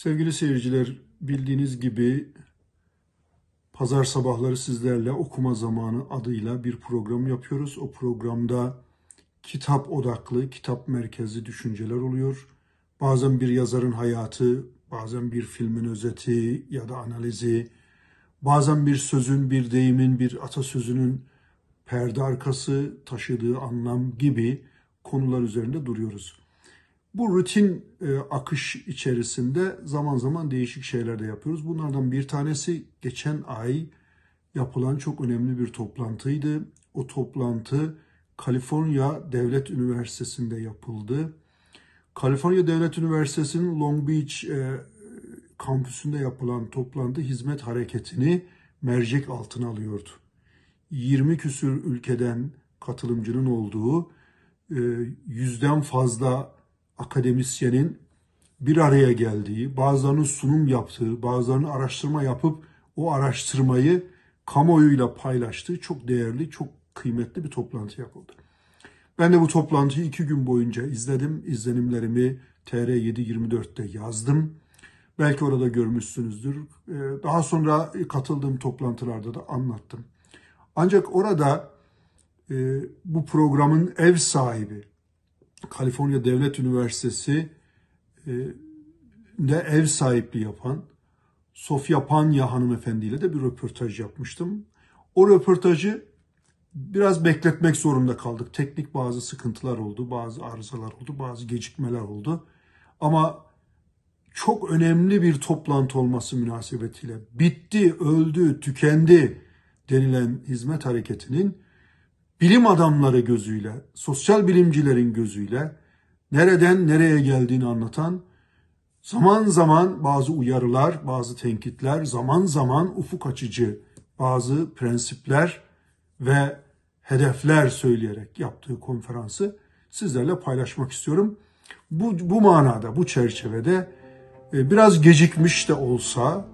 Sevgili seyirciler, bildiğiniz gibi pazar sabahları sizlerle okuma zamanı adıyla bir program yapıyoruz. O programda kitap odaklı, kitap merkezli düşünceler oluyor. Bazen bir yazarın hayatı, bazen bir filmin özeti ya da analizi, bazen bir sözün, bir deyimin, bir atasözünün perde arkası taşıdığı anlam gibi konular üzerinde duruyoruz. Bu rutin akış içerisinde zaman zaman değişik şeyler de yapıyoruz. Bunlardan bir tanesi geçen ay yapılan çok önemli bir toplantıydı. O toplantı Kaliforniya Devlet Üniversitesi'nde yapıldı. Kaliforniya Devlet Üniversitesi'nin Long Beach kampüsünde yapılan toplantı Hizmet Hareketi'ni mercek altına alıyordu. 20 küsür ülkeden katılımcının olduğu, 100'den fazla akademisyenin bir araya geldiği, bazılarının sunum yaptığı, bazılarının araştırma yapıp o araştırmayı kamuoyuyla paylaştığı çok değerli, çok kıymetli bir toplantı yapıldı. Ben de bu toplantıyı 2 gün boyunca izledim. İzlenimlerimi TR724'te yazdım. Belki orada görmüşsünüzdür. Daha sonra katıldığım toplantılarda da anlattım. Ancak orada bu programın ev sahibi, Kaliforniya Devlet Üniversitesi de ev sahipliği yapan Sofya Panya hanımefendiyle de bir röportaj yapmıştım. O röportajı biraz bekletmek zorunda kaldık. Teknik bazı sıkıntılar oldu, bazı arızalar oldu, bazı gecikmeler oldu. Ama çok önemli bir toplantı olması münasebetiyle bitti, öldü, tükendi denilen Hizmet Hareketi'nin bilim adamları gözüyle, sosyal bilimcilerin gözüyle nereden nereye geldiğini anlatan, zaman zaman bazı uyarılar, bazı tenkitler, zaman zaman ufuk açıcı bazı prensipler ve hedefler söyleyerek yaptığı konferansı sizlerle paylaşmak istiyorum. Bu manada, bu çerçevede biraz gecikmiş de olsa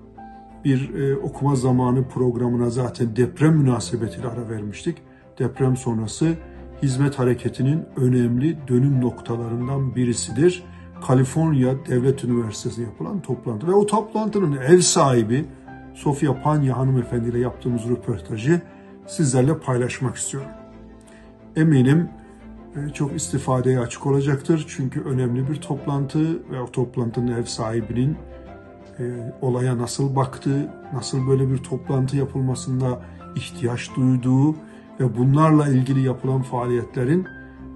bir okuma zamanı programına zaten deprem münasebetiyle ara vermiştik. Deprem sonrası Hizmet Hareketi'nin önemli dönüm noktalarından birisidir. Kaliforniya Devlet Üniversitesi'nde yapılan toplantı ve o toplantının ev sahibi Sofya Panya hanımefendi ile yaptığımız röportajı sizlerle paylaşmak istiyorum. Eminim çok istifadeye açık olacaktır çünkü önemli bir toplantı ve o toplantının ev sahibinin olaya nasıl baktığı, nasıl böyle bir toplantı yapılmasında ihtiyaç duyduğu ve bunlarla ilgili yapılan faaliyetlerin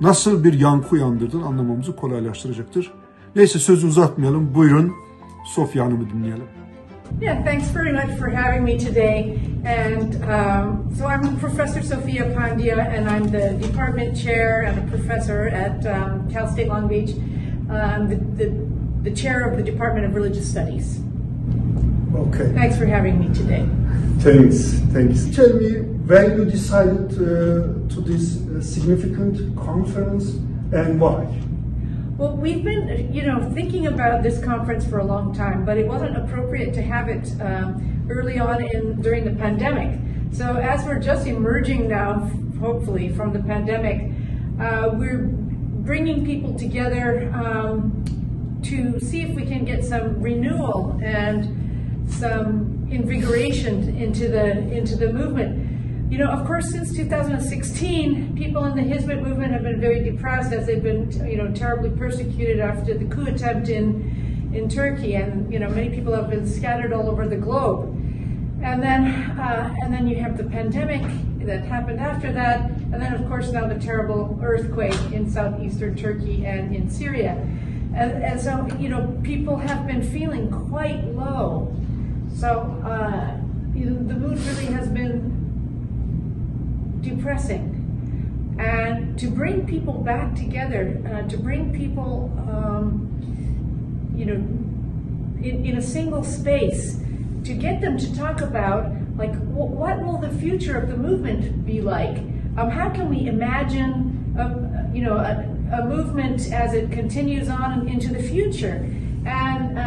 nasıl bir yankı uyandırdığını anlamamızı kolaylaştıracaktır. Neyse sözü uzatmayalım. Buyurun Sofya Hanım'ı dinleyelim. Yeah, thanks very much for having me today. And so I'm Professor Sofia Pandya, and I'm the department chair and a professor at Cal State Long Beach. I'm the chair of the Department of Religious Studies. Okay. Thanks for having me today. Thanks. Tell me when you decided to this significant conference and why? Well, we've been, thinking about this conference for a long time, but it wasn't appropriate to have it early on during the pandemic. So as we're just emerging now, hopefully, from the pandemic, we're bringing people together to see if we can get some renewal and some invigoration into the movement. Of course, since 2016, people in the Hizmet movement have been very depressed as they've been, terribly persecuted after the coup attempt in Turkey, and many people have been scattered all over the globe. And then you have the pandemic that happened after that, and then of course now the terrible earthquake in southeastern Turkey and in Syria, and so people have been feeling quite low. So the mood really has been depressing, and to bring people back together, to bring people, in a single space, to get them to talk about like what will the future of the movement be like? How can we imagine, a movement as it continues on into the future? And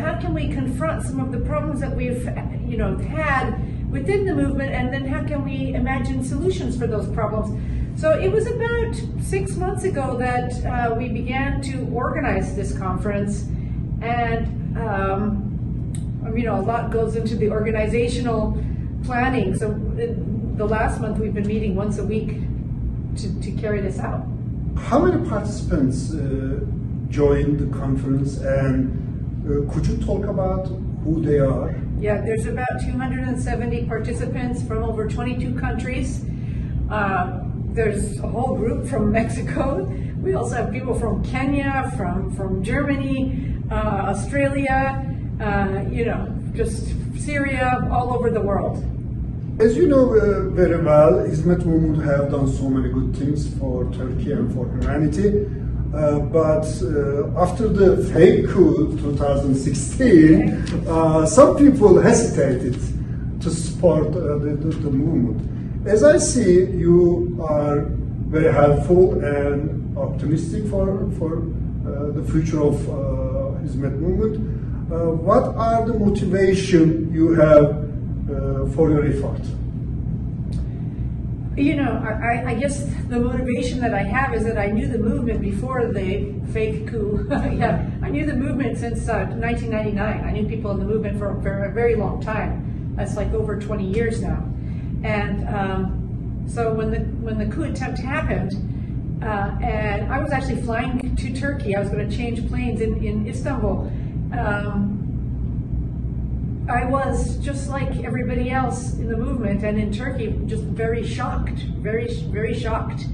how can we confront some of the problems that we've had within the movement, and then how can we imagine solutions for those problems? So it was about 6 months ago that we began to organize this conference, and a lot goes into the organizational planning. So the last month we've been meeting once a week to carry this out. How many participants joined the conference, and could you talk about who they are? Yeah, there's about 270 participants from over 22 countries. There's a whole group from Mexico. We also have people from Kenya, from Germany, Australia, just Syria, all over the world. As you know very well, Hizmet and Umut have done so many good things for Turkey and for humanity. But after the fake coup 2016, some people hesitated to support the movement. As I see, you are very helpful and optimistic for the future of Hizmet movement. What are the motivation you have for your effort? I guess the motivation that I have is that I knew the movement before the fake coup. Yeah, I knew the movement since 1999. I knew people in the movement for a very long time. That's like over 20 years now. And so when the coup attempt happened, and I was actually flying to Turkey, I was going to change planes in Istanbul. I was just like everybody else in the movement and in Turkey, just very shocked, very shocked.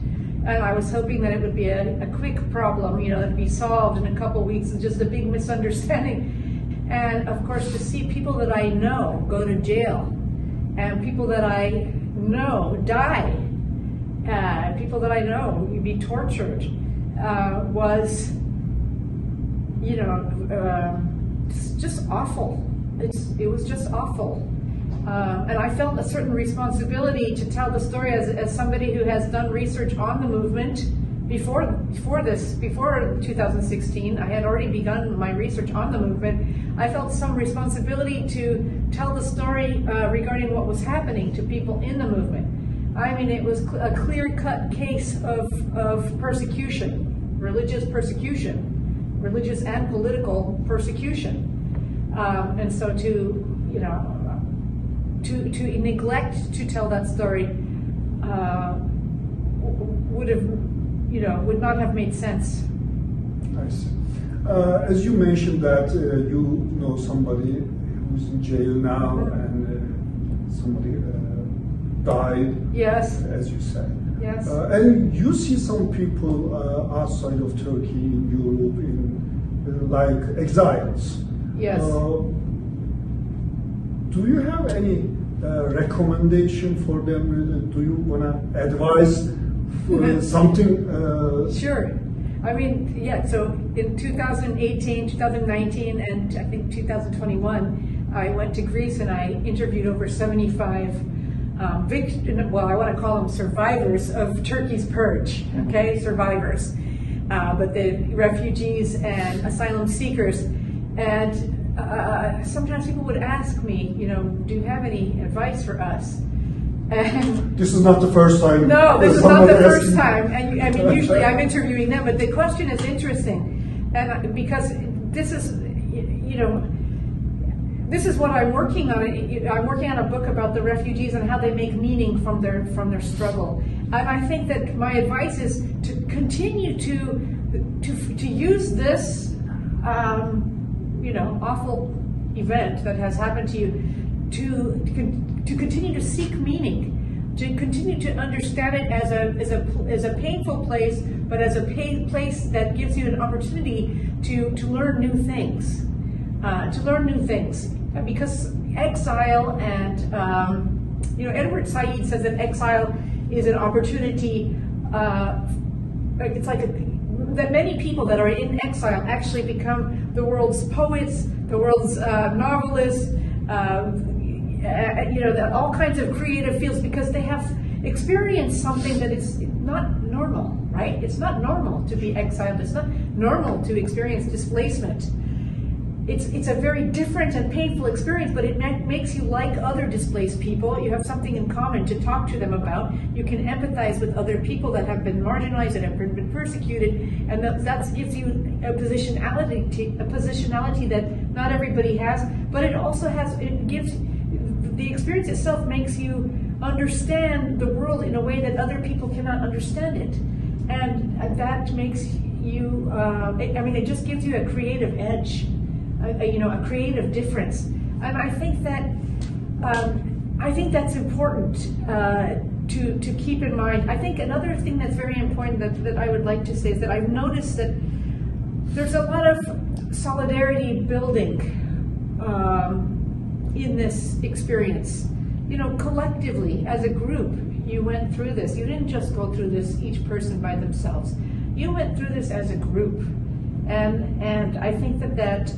And I was hoping that it would be a quick problem, that would be solved in a couple of weeks, and just a big misunderstanding. And of course, to see people that I know go to jail, and people that I know die, people that I know be tortured, was, just awful. It was just awful. And I felt a certain responsibility to tell the story as somebody who has done research on the movement before 2016. I had already begun my research on the movement. I felt some responsibility to tell the story regarding what was happening to people in the movement. I mean, it was a clear-cut case of persecution, religious and political persecution. And so to neglect to tell that story would not have made sense. I see. As you mentioned that you know somebody who's in jail now, and somebody died. Yes. As you said. Yes. And you see some people outside of Turkey, in Europe, like exiles. Yes. Do you have any recommendation for them? Do you want to advise something? Sure. I mean, yeah, so in 2018, 2019, and I think 2021, I went to Greece and I interviewed over 75 I want to call them survivors of Turkey's purge, okay, survivors. But the refugees and asylum seekers. And sometimes people would ask me, do you have any advice for us? And this is not the first time. No, this is not the first time. And I mean, usually I'm interviewing them, but the question is interesting, and because this is, this is what I'm working on. I'm working on a book about the refugees and how they make meaning from their struggle. And I think that my advice is to continue to use this, awful event that has happened to you to continue to seek meaning, to continue to understand it as a painful place, but as a place that gives you an opportunity to learn new things, because exile and Edward Said says that exile is an opportunity. It's like that many people that are in exile actually become the world's poets, the world's novelists, all kinds of creative fields, because they have experienced something that is not normal, right? It's not normal to be exiled. It's not normal to experience displacement. It's a very different and painful experience, but it makes you like other displaced people. You have something in common to talk to them about. You can empathize with other people that have been marginalized and have been persecuted, and that gives you a positionality not everybody has, but it also has, it gives, the experience itself makes you understand the world in a way that other people cannot understand it. And that makes you, I mean, it just gives you a creative edge, a creative difference. And I think that's important to keep in mind. I think another thing that's very important that I would like to say is that I've noticed that there's a lot of solidarity building in this experience. You know, collectively, as a group, you went through this. You didn't just go through this, each person by themselves. You went through this as a group. And I think that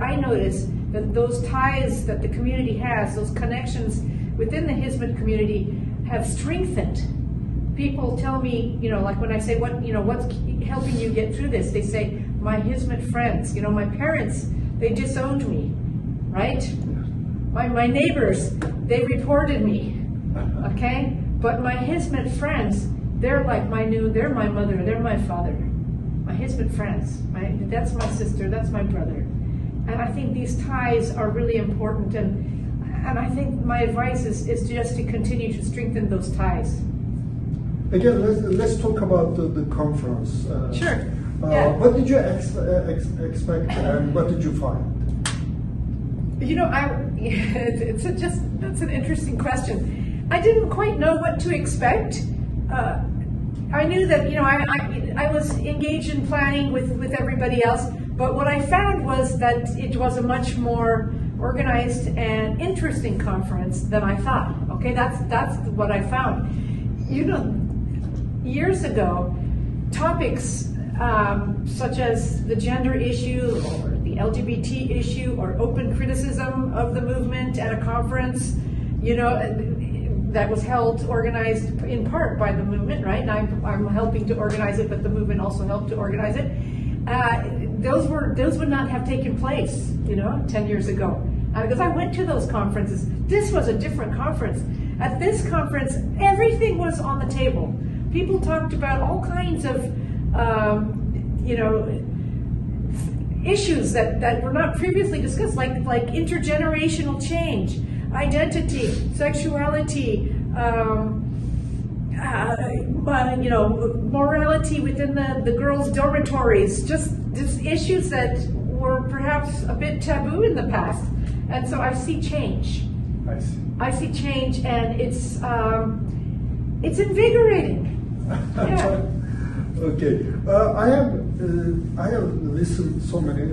I notice that those ties that the community has, those connections within the Hizmet community have strengthened. People tell me, you know, like when I say, what's helping you get through this? They say, my Hizmet friends, you know, my parents, they disowned me, right? My neighbors, they reported me, okay? But my Hizmet friends, they're like they're my mother, they're my father. My Hizmet friends, that's my sister, that's my brother. And I think these ties are really important, and I think my advice is just to continue to strengthen those ties. Again, let's talk about the conference. Sure. Yeah. What did you expect, and what did you find? You know, that's an interesting question. I didn't quite know what to expect. I knew that, you know, I was engaged in planning with everybody else, but what I found was that it was a much more organized and interesting conference than I thought. Okay, that's what I found. You know, years ago, topics such as the gender issue or the LGBT issue or open criticism of the movement at a conference, you know, that was organized in part by the movement, right? And I'm helping to organize it, but the movement also helped to organize it. Those would not have taken place, you know, 10 years ago. Because I went to those conferences. This was a different conference. At this conference, everything was on the table. People talked about all kinds of, you know, issues that were not previously discussed, like intergenerational change, identity, sexuality, you know, morality within the girls' dormitories, just issues that were perhaps a bit taboo in the past. And so I see change. I see change, and it's invigorating. Yeah. Okay, I have listened to so many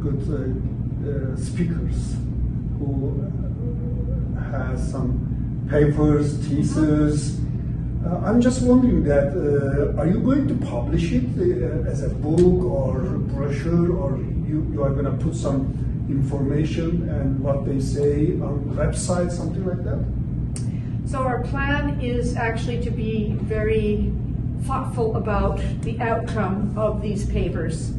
good speakers who has some papers, theses. I'm just wondering that are you going to publish it as a book or brochure, or you are going to put some information and what they say on the website, something like that? So our plan is actually to be very thoughtful about the outcome of these papers.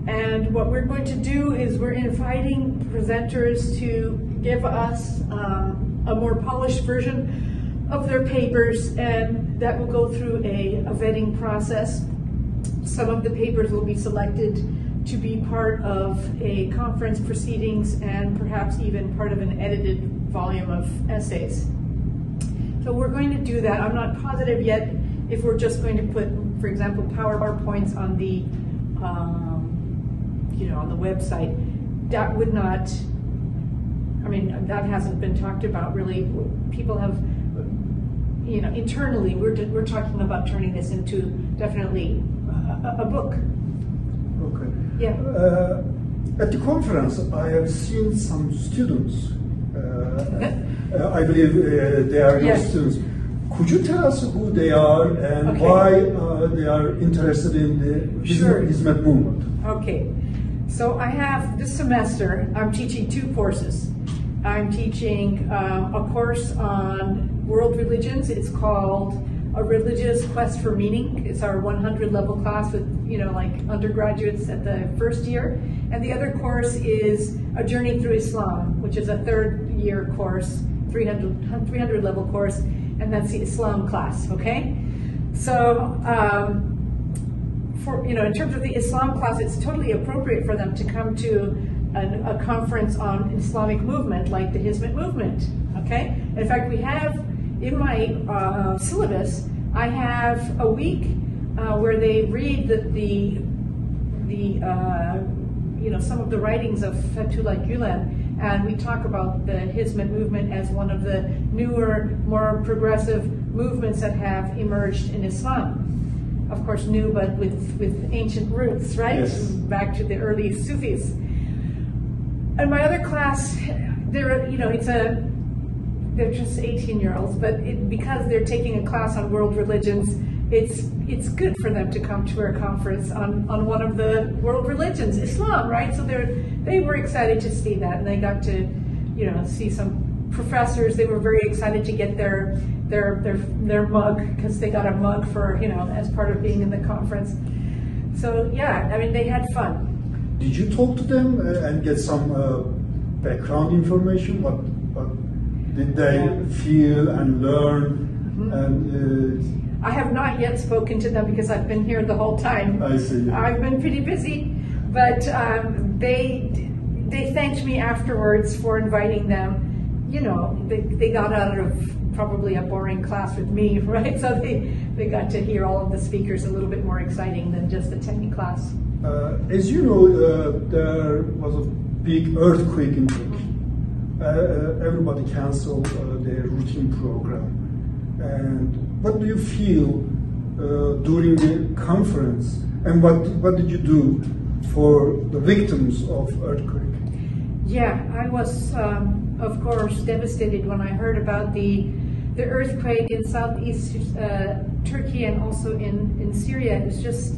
And what we're going to do is we're inviting presenters to give us a more polished version of their papers, and that will go through a vetting process. Some of the papers will be selected to be part of a conference proceedings and perhaps even part of an edited volume of essays. So we're going to do that. I'm not positive yet if we're just going to put, for example, PowerPoints on the, you know, on the website. That would not, I mean, that hasn't been talked about really. People have, you know, internally, we're talking about turning this into definitely a book. Okay. Yeah. At the conference, I have seen some students. I believe they are your students. Could you tell us who they are and why they are interested in the Hizmet movement? Okay. So I have, this semester, I'm teaching 2 courses. I'm teaching a course on world religions. It's called A Religious Quest for Meaning. It's our 100 level class with, you know, like undergraduates at the first year. And the other course is A Journey Through Islam, which is a 3rd year course, 300 level course, and that's the Islam class, okay? So, for, you know, in terms of the Islam class, it's totally appropriate for them to come to a conference on Islamic movement like the Hizmet movement. Okay. In fact, we have in my syllabus, I have a week where they read some of the writings of Fethullah Gulen, and we talk about the Hizmet movement as one of the newer, more progressive movements that have emerged in Islam. Of course, new, but with ancient roots, right? Yes. Back to the early Sufis. And my other class, they're just 18-year-olds, but because they're taking a class on world religions, it's good for them to come to our conference on one of the world religions, Islam, right? So they were excited to see that, and they got to, see some professors. They were very excited to get their mug, because they got a mug for, as part of being in the conference. So yeah, I mean, they had fun. Did you talk to them and get some background information? What did they feel and learn? Mm-hmm. And I have not yet spoken to them because I've been here the whole time. I see. Yeah. I've been pretty busy, but they thanked me afterwards for inviting them. They got out of probably a boring class with me, right? So they got to hear all of the speakers a little bit more exciting than just attending class. As you know, there was a big earthquake in Turkey. Everybody canceled their routine program. And what do you feel during the conference? And what did you do for the victims of earthquake? Yeah, I was, of course, devastated when I heard about the earthquake in southeast Turkey and also in Syria. It's just,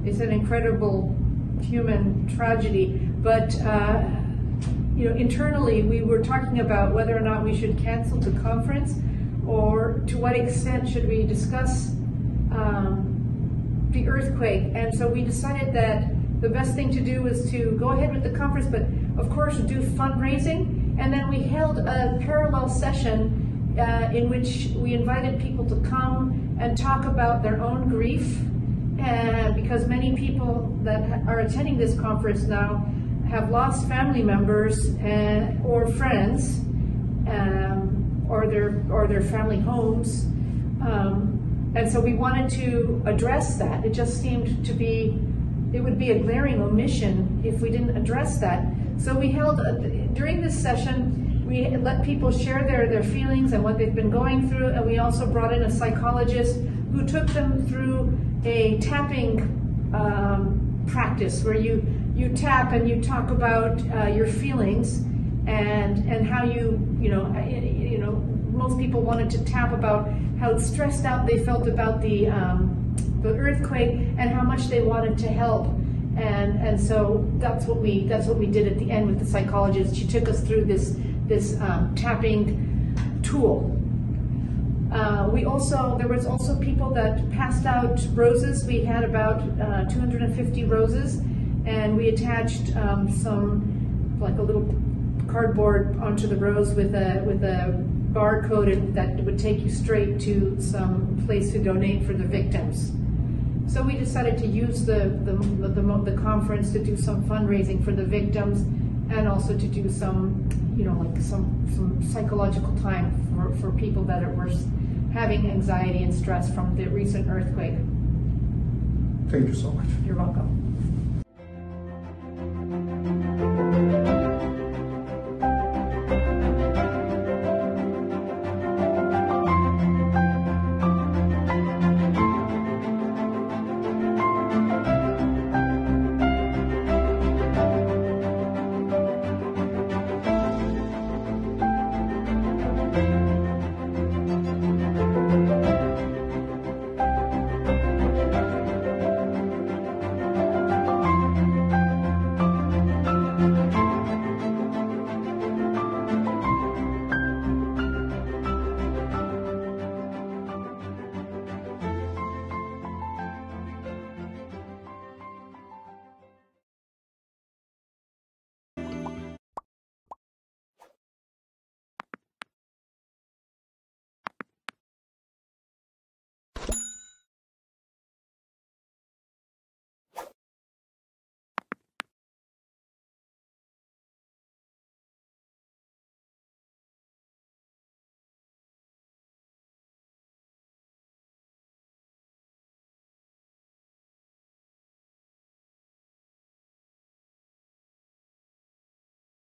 it's an incredible human tragedy. But internally, we were talking about whether or not we should cancel the conference, or to what extent should we discuss the earthquake. And so we decided that the best thing to do was to go ahead with the conference, but of course do fundraising. And then we held a parallel session in which we invited people to come and talk about their own grief, because many people that are attending this conference now have lost family members or friends, or their family homes, and so we wanted to address that. It just seemed to be, it would be a glaring omission if we didn't address that. So we held, during this session, we let people share their feelings and what they've been going through, and we also brought in a psychologist who took them through a tapping practice where you tap and you talk about your feelings and how most people wanted to tap about how stressed out they felt about the earthquake and how much they wanted to help, and so that's what we did at the end with the psychologist. She took us through this tapping tool. There was also people that passed out roses. We had about 250 roses, and we attached like a little cardboard onto the rose with a barcode that would take you straight to some place to donate for the victims. So we decided to use the conference to do some fundraising for the victims, and also to do some some psychological time for people that were having anxiety and stress from the recent earthquake. Thank you so much. You're welcome.